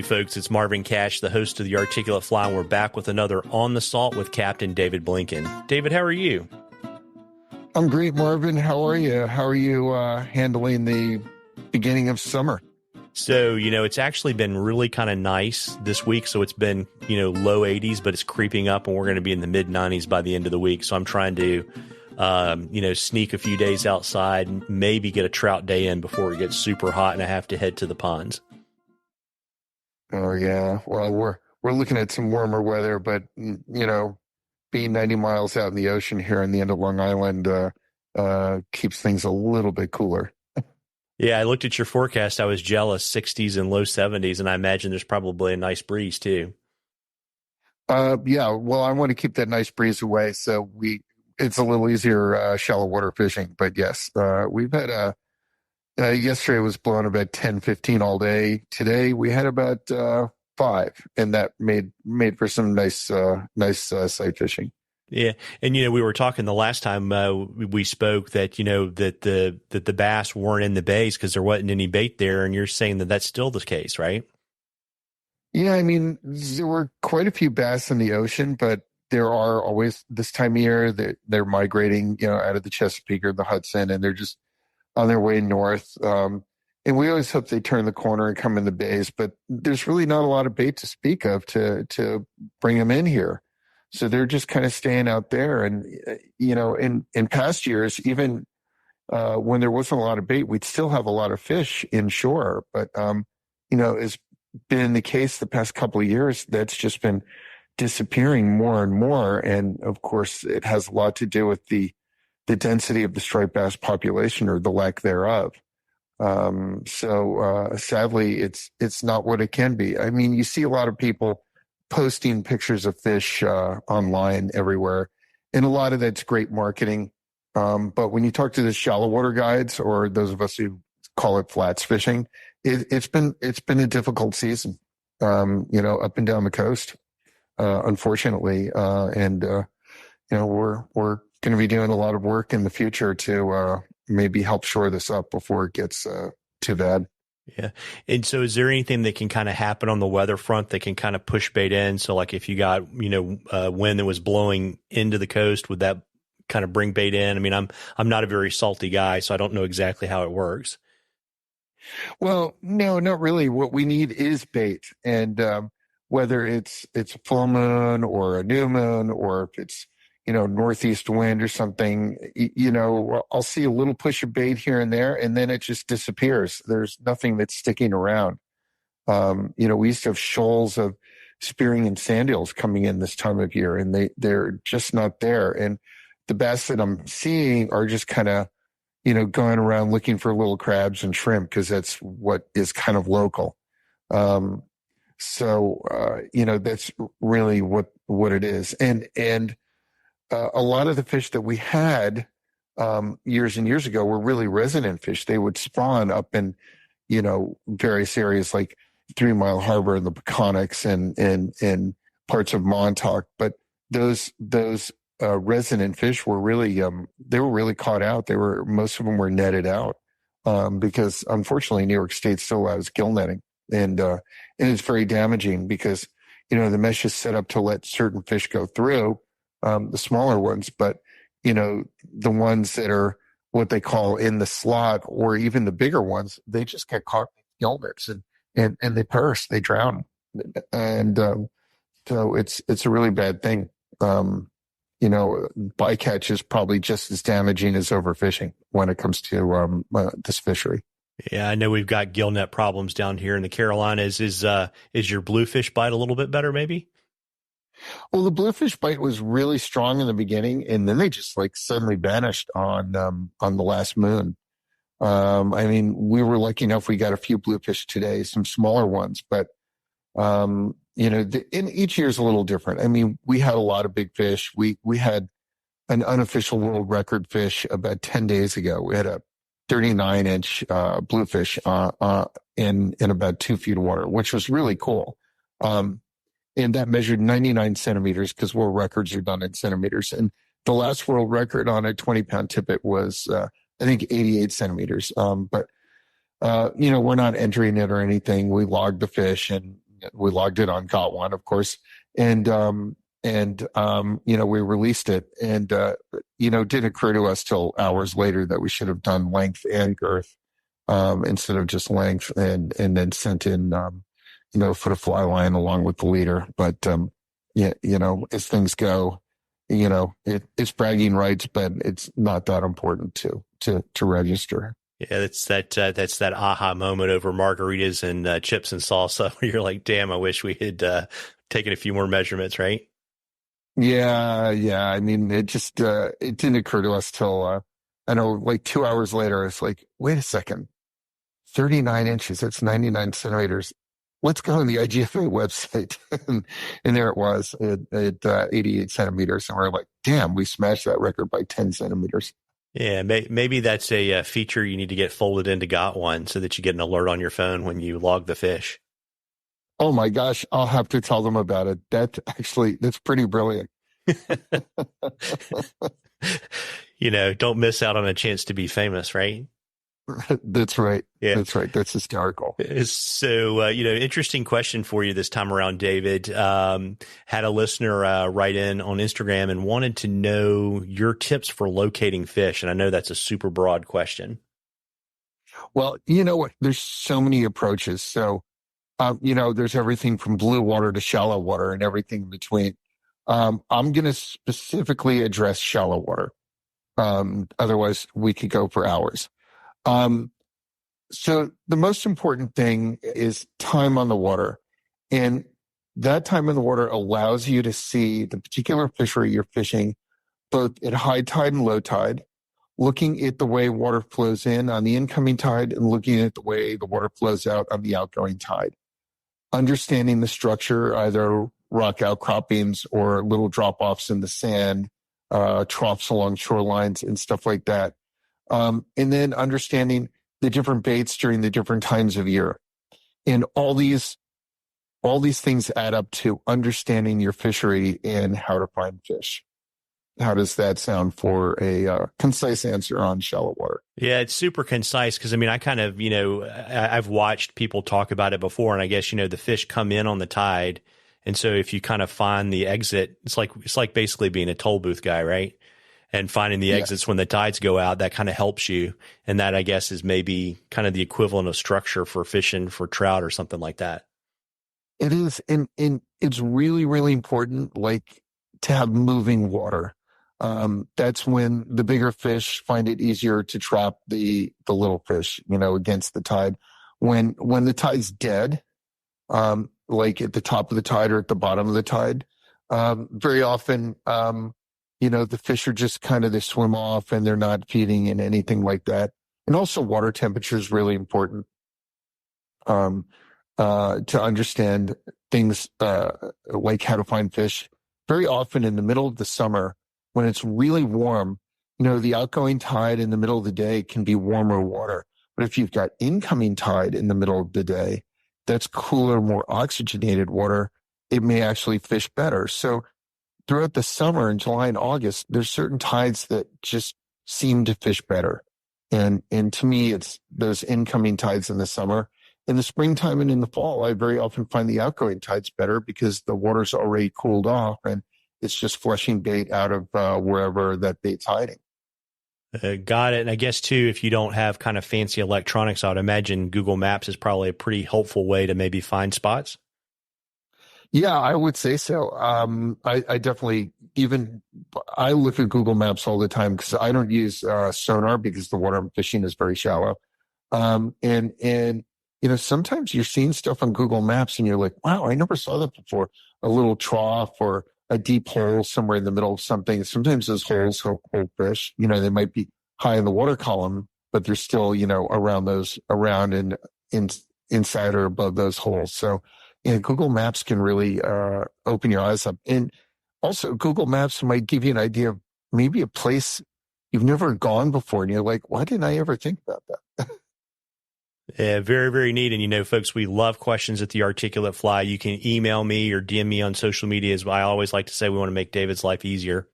you folks. It's Marvin Cash, the host of The Articulate Fly, and we're back with another On the Salt with Captain David Blinken. David, how are you? I'm great, Marvin. How are you? How are you handling the beginning of summer? So, it's actually been really kind of nice this week. So it's been, low 80s, but it's creeping up and we're going to be in the mid 90s by the end of the week. So I'm trying to, sneak a few days outside, maybe get a trout day in before it gets super hot and I have to head to the ponds. Oh, yeah. Well, we're looking at some warmer weather, but, being 90 miles out in the ocean here in the end of Long Island keeps things a little bit cooler. Yeah, I looked at your forecast. I was jealous, 60s and low 70s, and I imagine there's probably a nice breeze too. Yeah, well, I want to keep that nice breeze away, so it's a little easier shallow water fishing. But yes, we've had yesterday was blowing about 10, 15 all day. Today we had about 5, and that made for some nice sight fishing. Yeah, and we were talking the last time we spoke that that the bass weren't in the bays because there wasn't any bait there, and you're saying that that's still the case, right? Yeah, I mean there were quite a few bass in the ocean, but there are always this time of year that they're migrating, out of the Chesapeake or the Hudson, and they're just on their way north. And we always hope they turn the corner and come in the bays, but there's really not a lot of bait to speak of to bring them in here. So they're just kind of staying out there. And, in past years, even when there wasn't a lot of bait, we'd still have a lot of fish inshore. But, it's been the case the past couple of years, that's just been disappearing more and more. And of course, it has a lot to do with the density of the striped bass population or the lack thereof. So sadly, it's not what it can be. I mean, you see a lot of people posting pictures of fish online everywhere, and a lot of that's great marketing. But when you talk to the shallow water guides or those of us who call it flats fishing, it's been a difficult season, up and down the coast, unfortunately. And we're going to be doing a lot of work in the future to maybe help shore this up before it gets too bad. Yeah. And so is there anything that can kind of happen on the weather front that can kind of push bait in? So like if you got, wind that was blowing into the coast, would that kind of bring bait in? I mean, I'm not a very salty guy, so I don't know exactly how it works. Well, no, not really. What we need is bait. And whether it's a full moon or a new moon, or if it's, northeast wind or something, I'll see a little push of bait here and there, and then it just disappears. There's nothing that's sticking around. We used to have shoals of spearing and sand eels coming in this time of year, and they're just not there. And the bass that I'm seeing are just kind of, going around looking for little crabs and shrimp because that's what is kind of local. So that's really what it is. And a lot of the fish that we had years and years ago were really resident fish. They would spawn up in, various areas like 3 Mile Harbor and the Peconics and parts of Montauk. But those resident fish were really they were really caught out. Most of them were netted out because unfortunately New York State still allows gill netting, and it's very damaging because the mesh is set up to let certain fish go through. The smaller ones, but, the ones that are what they call in the slot or even the bigger ones, they just get caught in gill nets and they perish, they drown. And, so it's a really bad thing. Bycatch is probably just as damaging as overfishing when it comes to, this fishery. Yeah, I know we've got gill net problems down here in the Carolinas. Is your bluefish bite a little bit better, maybe? Well, the bluefish bite was really strong in the beginning, and then they just suddenly vanished on the last moon. I mean, we were lucky enough we got a few bluefish today, some smaller ones, but and each year is a little different. I mean, we had a lot of big fish. We had an unofficial world record fish about 10 days ago. We had a 39-inch bluefish in about 2 feet of water, which was really cool. And that measured 99 centimeters because world records are done in centimeters. And the last world record on a 20-pound tippet was, I think, 88 centimeters. But we're not entering it or anything. We logged the fish and, we logged it on Got One, of course, and we released it, and it didn't occur to us till hours later that we should have done length and girth instead of just length, and then sent in foot of fly line along with the leader. But as things go, it's bragging rights, but it's not that important to register. Yeah, that's that aha moment over margaritas and chips and salsa where you're like, damn, I wish we had taken a few more measurements, right? Yeah. I mean, it just it didn't occur to us till I know, like 2 hours later. It's like, wait a second, 39 inches. That's 99 centimeters. Let's go on the IGFA website, and there it was at 88 centimeters, and we're like, damn, we smashed that record by 10 centimeters. Yeah, maybe that's a feature you need to get folded into Got One so that you get an alert on your phone when you log the fish. Oh my gosh, I'll have to tell them about it. That's pretty brilliant. Don't miss out on a chance to be famous, right? That's right. Yeah. That's right. That's hysterical. So, interesting question for you this time around, David. Had a listener write in on Instagram and wanted to know your tips for locating fish. And I know that's a super broad question. Well, you know what? There's so many approaches. So, there's everything from blue water to shallow water and everything in between. I'm going to specifically address shallow water. Otherwise, we could go for hours. So the most important thing is time on the water. And that time on the water allows you to see the particular fishery you're fishing, both at high tide and low tide, looking at the way water flows in on the incoming tide and looking at the way the water flows out on the outgoing tide. Understanding the structure, either rock outcroppings or little drop-offs in the sand, troughs along shorelines and stuff like that. And then understanding the different baits during the different times of year. And all these things add up to understanding your fishery and how to find fish. How does that sound for a concise answer on shallow water? Yeah, it's super concise because, I kind of, I've watched people talk about it before, and I guess, the fish come in on the tide. And so if you kind of find the exit, it's like basically being a toll booth guy, right? And finding the exits when the tides go out, that kind of helps you. And that, I guess, is maybe kind of the equivalent of structure for fishing for trout or something like that. It is. And it's really, really important, like, to have moving water. That's when the bigger fish find it easier to trap the little fish, against the tide. When the tide's dead, like at the top of the tide or at the bottom of the tide, very often, the fish are just they swim off and they're not feeding and anything like that. And also water temperature is really important, to understand things, like how to find fish. Very often in the middle of the summer, when it's really warm, the outgoing tide in the middle of the day can be warmer water. But if you've got incoming tide in the middle of the day, that's cooler, more oxygenated water, it may actually fish better. So throughout the summer in July and August, there's certain tides that just seem to fish better. And to me, it's those incoming tides in the summer. In the springtime and in the fall, I very often find the outgoing tides better because the water's already cooled off and it's just flushing bait out of wherever that bait's hiding. Got it. And I guess, too, if you don't have kind of fancy electronics, I would imagine Google Maps is probably a pretty helpful way to maybe find spots. Yeah, I would say so. I definitely, I look at Google Maps all the time because I don't use sonar because the water I'm fishing is very shallow. And sometimes you're seeing stuff on Google Maps and you're like, wow, I never saw that before. A little trough or a deep hole somewhere in the middle of something. Sometimes those holes hold fish. They might be high in the water column, but they're still, around and inside or above those holes. So, Google Maps can really open your eyes up. And also, Google Maps might give you an idea of maybe a place you've never gone before. And you're like, why didn't I ever think about that? Yeah, very, very neat. And, folks, we love questions at the Articulate Fly. You can email me or DM me on social media. As I always like to say, we want to make David's life easier.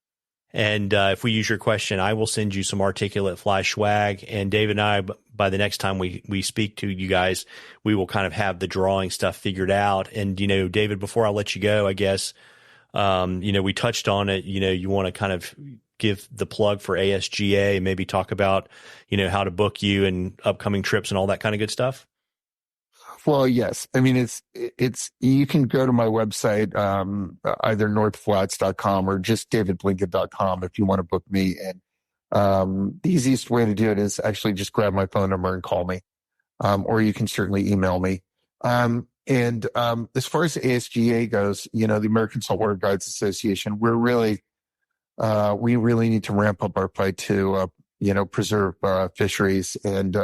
And if we use your question, I will send you some articulate fly swag. And David and I, by the next time we speak to you guys, we will kind of have the drawing stuff figured out. And, David, before I let you go, I guess, we touched on it. You want to kind of give the plug for ASGA and maybe talk about, how to book you and upcoming trips and all that kind of good stuff. Well, yes. I mean, it's, you can go to my website, either northflats.com or just davidblinken.com if you want to book me. And, the easiest way to do it is actually just grab my phone number and call me. Or you can certainly email me. As far as ASGA goes, the American Saltwater Guides Association, we really need to ramp up our fight to, preserve, fisheries. And,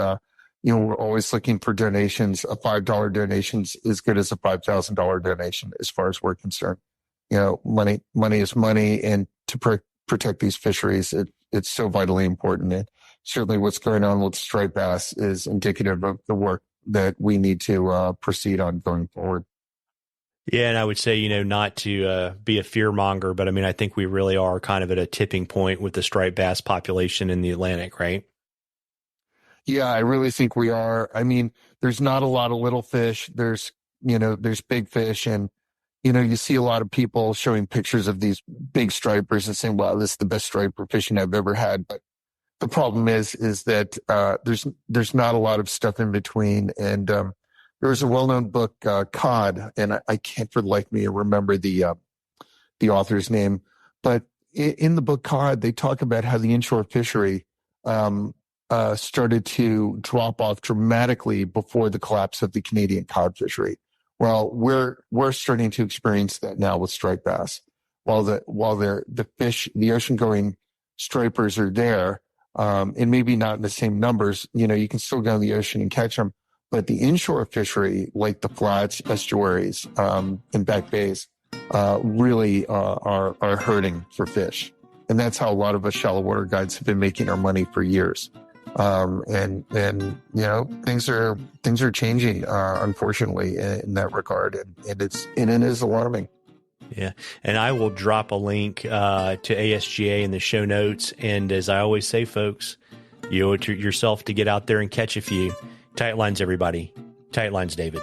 we're always looking for donations. A $5 donation is as good as a $5,000 donation as far as we're concerned. Money is money. And to protect these fisheries, it's so vitally important. And certainly what's going on with striped bass is indicative of the work that we need to proceed on going forward. Yeah, and I would say, not to be a fear monger, but I mean, I think we really are kind of at a tipping point with the striped bass population in the Atlantic, right? Yeah, I really think we are. I mean, there's not a lot of little fish. There's big fish, and, you see a lot of people showing pictures of these big stripers and saying, wow, this is the best striper fishing I've ever had. But the problem is that there's not a lot of stuff in between. And there was a well-known book, Cod, and I can't for the life of me remember the author's name. But in the book Cod, they talk about how the inshore fishery started to drop off dramatically before the collapse of the Canadian cod fishery. Well, we're starting to experience that now with striped bass. While the fish, the ocean-going stripers are there, and maybe not in the same numbers, you can still go in the ocean and catch them. But the inshore fishery, like the flats, estuaries, and back bays, really are hurting for fish. And that's how a lot of us shallow water guides have been making our money for years. And things are changing, unfortunately, in that regard. And it is alarming. Yeah. And I will drop a link to ASGA in the show notes. And as I always say, folks, you owe it to yourself to get out there and catch a few. Tight lines, everybody. Tight lines, David.